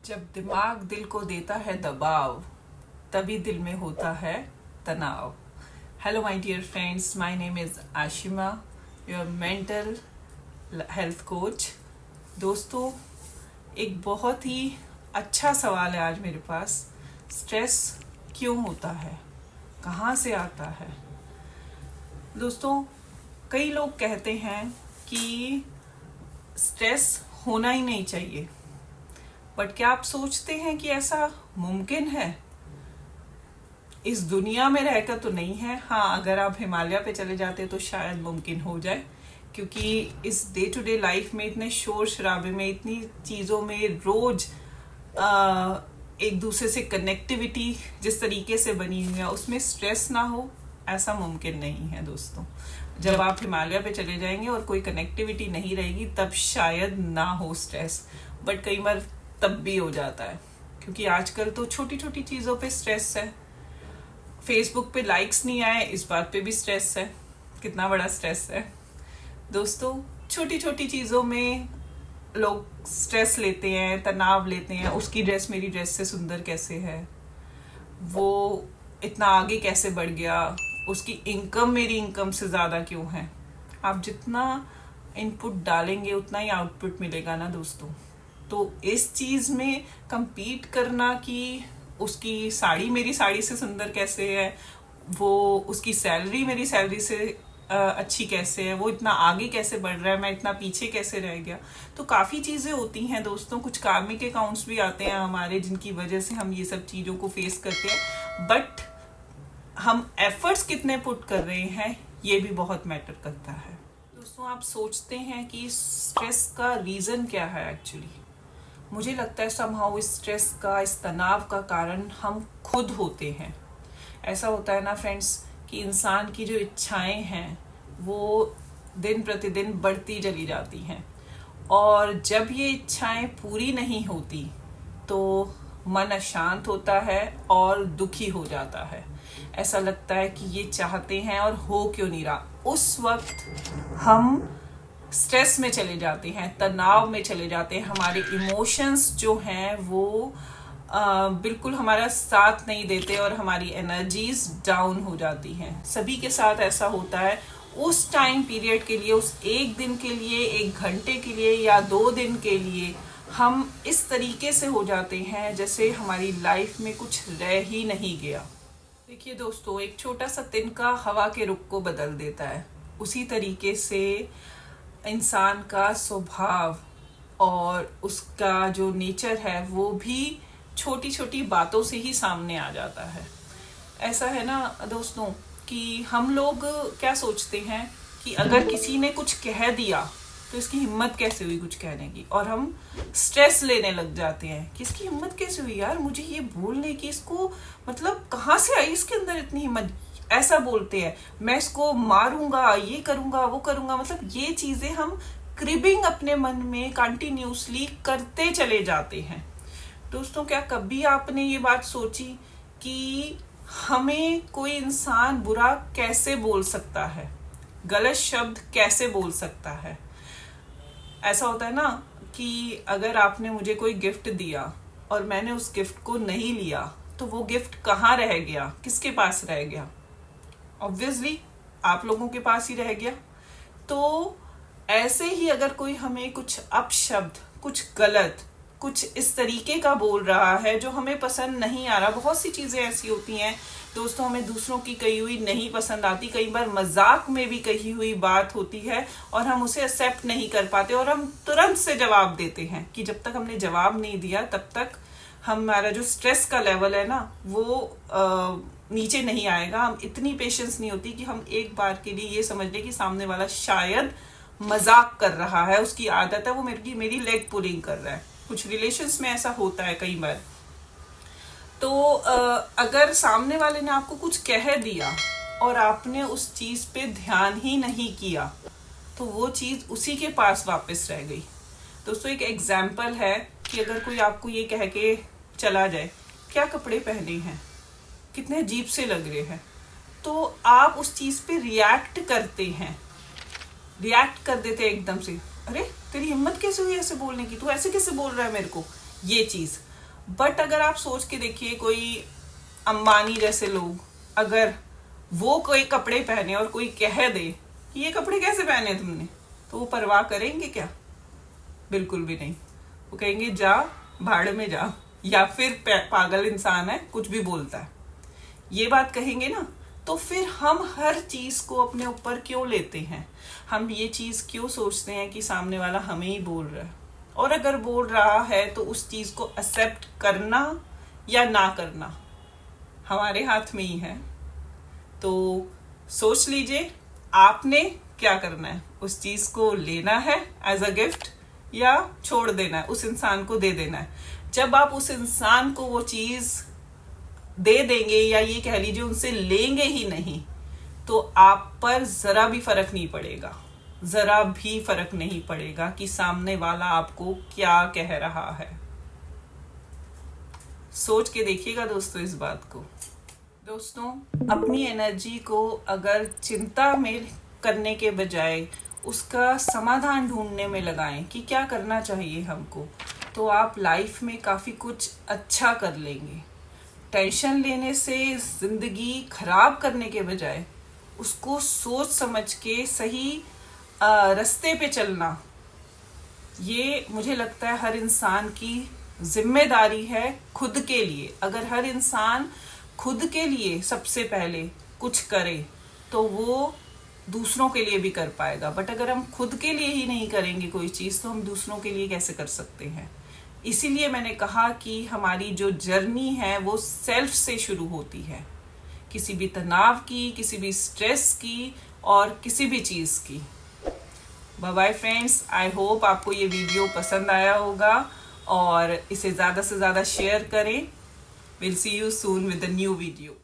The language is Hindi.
जब दिमाग दिल को देता है दबाव, तभी दिल में होता है तनाव। Hello my dear friends, my name is Ashima, your mental health coach. दोस्तों, एक बहुत ही अच्छा सवाल है आज मेरे पास। स्ट्रेस क्यों होता है, कहाँ से आता है? दोस्तों, कई लोग कहते हैं कि स्ट्रेस होना ही नहीं चाहिए, बट क्या आप सोचते हैं कि ऐसा मुमकिन है? इस दुनिया में रहकर तो नहीं है। हाँ, अगर आप हिमालय पे चले जाते तो शायद मुमकिन हो जाए, क्योंकि इस डे टू डे लाइफ में इतने शोर शराबे में, इतनी चीज़ों में रोज एक दूसरे से कनेक्टिविटी जिस तरीके से बनी हुई है, उसमें स्ट्रेस ना हो, ऐसा मुमकिन नहीं है। दोस्तों, जब आप हिमालय पे चले जाएंगे और कोई कनेक्टिविटी नहीं रहेगी, तब शायद ना हो स्ट्रेस, बट कई बार तब भी हो जाता है, क्योंकि आजकल तो छोटी छोटी चीज़ों पे स्ट्रेस है। फेसबुक पे लाइक्स नहीं आए, इस बात पे भी स्ट्रेस है। कितना बड़ा स्ट्रेस है दोस्तों। छोटी छोटी चीज़ों में लोग स्ट्रेस लेते हैं, तनाव लेते हैं। उसकी ड्रेस मेरी ड्रेस से सुंदर कैसे है, वो इतना आगे कैसे बढ़ गया, उसकी इनकम मेरी इनकम से ज़्यादा क्यों है। आप जितना इनपुट डालेंगे उतना ही आउटपुट मिलेगा ना दोस्तों। तो इस चीज़ में compete करना कि उसकी साड़ी मेरी साड़ी से सुंदर कैसे है, वो उसकी सैलरी मेरी सैलरी से अच्छी कैसे है, वो इतना आगे कैसे बढ़ रहा है, मैं इतना पीछे कैसे रह गया। तो काफ़ी चीज़ें होती हैं दोस्तों। कुछ कार्मिक अकाउंट्स भी आते हैं हमारे, जिनकी वजह से हम ये सब चीज़ों को फेस करते हैं। बट हम एफर्ट्स कितने पुट कर रहे हैं, ये भी बहुत मैटर करता है दोस्तों। आप सोचते हैं कि स्ट्रेस का रीज़न क्या है? एक्चुअली मुझे लगता है समहाउ इस स्ट्रेस का, इस तनाव का कारण हम खुद होते हैं। ऐसा होता है ना फ्रेंड्स, कि इंसान की जो इच्छाएं हैं वो दिन प्रतिदिन बढ़ती चली जाती हैं, और जब ये इच्छाएं पूरी नहीं होती तो मन अशांत होता है और दुखी हो जाता है। ऐसा लगता है कि ये चाहते हैं और हो क्यों नहीं रहा। उस वक्त हम स्ट्रेस में चले जाते हैं, तनाव में चले जाते हैं। हमारे इमोशंस जो हैं वो बिल्कुल हमारा साथ नहीं देते और हमारी एनर्जीज डाउन हो जाती हैं। सभी के साथ ऐसा होता है। उस टाइम पीरियड के लिए, उस एक दिन के लिए, एक घंटे के लिए या 2 दिन के लिए हम इस तरीके से हो जाते हैं जैसे हमारी लाइफ में कुछ रह ही नहीं गया। देखिए दोस्तों, एक छोटा सा तिनका हवा के रुख को बदल देता है। उसी तरीके से इंसान का स्वभाव और उसका जो नेचर है वो भी छोटी छोटी बातों से ही सामने आ जाता है। ऐसा है ना दोस्तों, कि हम लोग क्या सोचते हैं कि अगर किसी ने कुछ कह दिया तो इसकी हिम्मत कैसे हुई कुछ कहने की, और हम स्ट्रेस लेने लग जाते हैं कि इसकी हिम्मत कैसे हुई यार, मुझे ये बोलने की, इसको मतलब कहाँ से आई इसके अंदर इतनी हिम्मत। ऐसा बोलते हैं, मैं इसको मारूंगा, ये करूंगा, वो करूंगा। मतलब ये चीजें हम क्रिबिंग अपने मन में कंटिन्यूसली करते चले जाते हैं। दोस्तों, क्या कभी आपने ये बात सोची कि हमें कोई इंसान बुरा कैसे बोल सकता है, गलत शब्द कैसे बोल सकता है? ऐसा होता है ना कि अगर आपने मुझे कोई गिफ्ट दिया और मैंने उस गिफ्ट को नहीं लिया, तो वो गिफ्ट कहाँ रह गया, किसके पास रह गया? ऑब्वियसली आप लोगों के पास ही रह गया। तो ऐसे ही अगर कोई हमें कुछ अपशब्द, कुछ गलत, कुछ इस तरीके का बोल रहा है जो हमें पसंद नहीं आ रहा। बहुत सी चीज़ें ऐसी होती हैं दोस्तों, हमें दूसरों की कही हुई नहीं पसंद आती। कई बार मजाक में भी कही हुई बात होती है और हम उसे एक्सेप्ट नहीं कर पाते, और हम तुरंत से जवाब देते हैं कि जब तक हमने जवाब नहीं दिया तब तक हमारा जो स्ट्रेस का लेवल है ना वो नीचे नहीं आएगा। हम इतनी पेशेंस नहीं होती कि हम एक बार के लिए ये समझ लें कि सामने वाला शायद मजाक कर रहा है, उसकी आदत है, वो मेरी लेग पुलिंग कर रहा है। कुछ रिलेशंस में ऐसा होता है कई बार। तो अगर सामने वाले ने आपको कुछ कह दिया और आपने उस चीज पे ध्यान ही नहीं किया, तो वो चीज उसी के पास वापस रह गई। दोस्तों, एक एग्जाम्पल है कि अगर कोई आपको ये कह के चला जाए, क्या कपड़े पहने हैं, कितने अजीब से लग रहे हैं, तो आप उस चीज पे रिएक्ट करते हैं, रिएक्ट कर देते हैं एकदम से। अरे तेरी हिम्मत कैसे हुई ऐसे बोलने की, तू ऐसे कैसे बोल रहा है मेरे को, ये चीज। बट अगर आप सोच के देखिए, कोई अंबानी जैसे लोग, अगर वो कोई कपड़े पहने और कोई कह दे कि ये कपड़े कैसे पहने तुमने, तो वो परवाह करेंगे क्या? बिल्कुल भी नहीं। वो कहेंगे जा भाड़ में जा, या फिर पागल इंसान है, कुछ भी बोलता है, ये बात कहेंगे ना। तो फिर हम हर चीज को अपने ऊपर क्यों लेते हैं? हम ये चीज क्यों सोचते हैं कि सामने वाला हमें ही बोल रहा है? और अगर बोल रहा है तो उस चीज को एक्सेप्ट करना या ना करना हमारे हाथ में ही है। तो सोच लीजिए आपने क्या करना है। उस चीज को लेना है एज अ गिफ्ट या छोड़ देना है, उस इंसान को दे देना है। जब आप उस इंसान को वो चीज दे देंगे, या ये कह लीजिए उनसे लेंगे ही नहीं, तो आप पर जरा भी फर्क नहीं पड़ेगा, जरा भी फर्क नहीं पड़ेगा कि सामने वाला आपको क्या कह रहा है। सोच के देखिएगा दोस्तों इस बात को। दोस्तों, अपनी एनर्जी को अगर चिंता में करने के बजाय उसका समाधान ढूंढने में लगाएं कि क्या करना चाहिए हमको, तो आप लाइफ में काफी कुछ अच्छा कर लेंगे। टेंशन लेने से जिंदगी खराब करने के बजाय उसको सोच समझ के सही रास्ते पे चलना, ये मुझे लगता है हर इंसान की जिम्मेदारी है खुद के लिए। अगर हर इंसान खुद के लिए सबसे पहले कुछ करे तो वो दूसरों के लिए भी कर पाएगा। बट अगर हम खुद के लिए ही नहीं करेंगे कोई चीज, तो हम दूसरों के लिए कैसे कर सकते हैं? इसीलिए मैंने कहा कि हमारी जो जर्नी है वो सेल्फ से शुरू होती है, किसी भी तनाव की, किसी भी स्ट्रेस की, और किसी भी चीज की। Bye bye friends, I hope आपको ये वीडियो पसंद आया होगा और इसे ज़्यादा से ज़्यादा शेयर करें। Will see you soon with a new video.